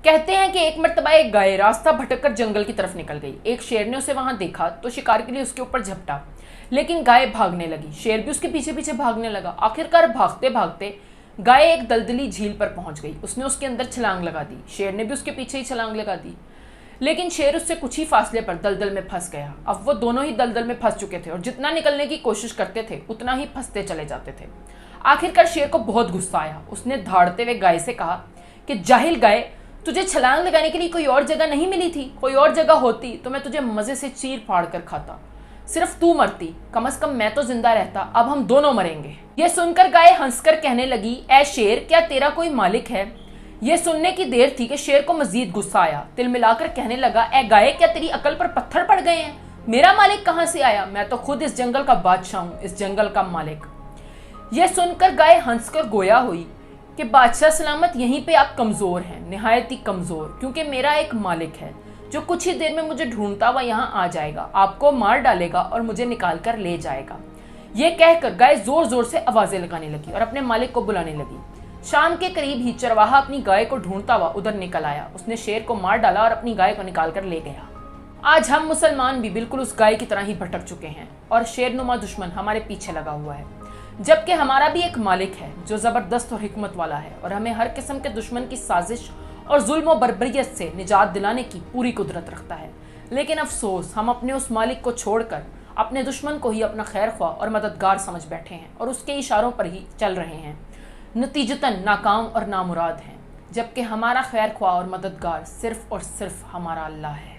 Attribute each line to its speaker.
Speaker 1: کہتے ہیں کہ ایک مرتبہ ایک گائے راستہ بھٹک کر جنگل کی طرف نکل گئی۔ ایک شیر نے اسے وہاں دیکھا تو شکار کے لیے اس کے اوپر جھپٹا، لیکن گائے بھاگنے لگی۔ شیر بھی اس کے پیچھے پیچھے بھاگنے لگا۔ آخرکار بھاگتے بھاگتے گائے ایک دلدلی جھیل پر پہنچ گئی۔ اس نے اس کے اندر چھلانگ لگا دی۔ شیر نے بھی اس کے پیچھے ہی چھلانگ لگا دی، لیکن شیر اس سے کچھ ہی فاصلے پر دلدل میں پھنس گیا۔ اب وہ دونوں ہی دلدل میں پھنس چکے تھے اور جتنا نکلنے کی کوشش کرتے تھے اتنا ہی پھنستے چلے جاتے تھے۔ آخرکار شیر کو بہت غصہ آیا۔ اس نے دھاڑتے ہوئے گائے سے کہا کہ جاہل گائے، تجھے چھلانگ لگانے کے لیے کوئی اور جگہ نہیں ملی تھی؟ کوئی اور جگہ ہوتی تو میں تجھے مزے سے چیر پھاڑ کر کھاتا۔ صرف تو مرتی، کم از کم میں تو زندہ رہتا، اب ہم دونوں مریں گے۔ یہ سن کر گائے ہنس کر کہنے لگی، اے شیر، کیا تیرا کوئی مالک ہے؟ یہ سننے کی دیر تھی کہ شیر کو مزید غصہ آیا۔ تل ملا کر کہنے لگا، اے گائے، کیا تیری عقل پر پتھر پڑ گئے ہیں؟ میرا مالک کہاں سے آیا؟ میں تو خود اس جنگل کا بادشاہ ہوں، اس جنگل کا مالک۔ یہ سن کر گائے ہنس کر گویا ہوئی کہ بادشاہ سلامت، یہیں پہ آپ کمزور ہیں، نہایت ہی کمزور، کیونکہ میرا ایک مالک ہے جو کچھ ہی دیر میں مجھے ڈھونڈتا ہوا یہاں آ جائے گا، آپ کو مار ڈالے گا اور مجھے نکال کر لے جائے گا۔ یہ کہہ کر گائے زور زور سے آوازیں لگانے لگی اور اپنے مالک کو بلانے لگی۔ شام کے قریب ہی چرواہا اپنی گائے کو ڈھونڈتا ہوا ادھر نکل آیا۔ اس نے شیر کو مار ڈالا اور اپنی گائے کو نکال کر لے گیا۔ آج ہم مسلمان بھی بالکل اس گائے کی طرح ہی بھٹک چکے ہیں اور شیر نما دشمن ہمارے پیچھے لگا ہوا ہے، جبکہ ہمارا بھی ایک مالک ہے جو زبردست اور حکمت والا ہے اور ہمیں ہر قسم کے دشمن کی سازش اور ظلم و بربریت سے نجات دلانے کی پوری قدرت رکھتا ہے۔ لیکن افسوس، ہم اپنے اس مالک کو چھوڑ کر اپنے دشمن کو ہی اپنا خیر خواہ اور مددگار سمجھ بیٹھے ہیں اور اس کے اشاروں پر ہی چل رہے ہیں، نتیجتاً ناکام اور نامراد ہیں، جبکہ ہمارا خیر خواہ اور مددگار صرف اور صرف ہمارا اللہ ہے۔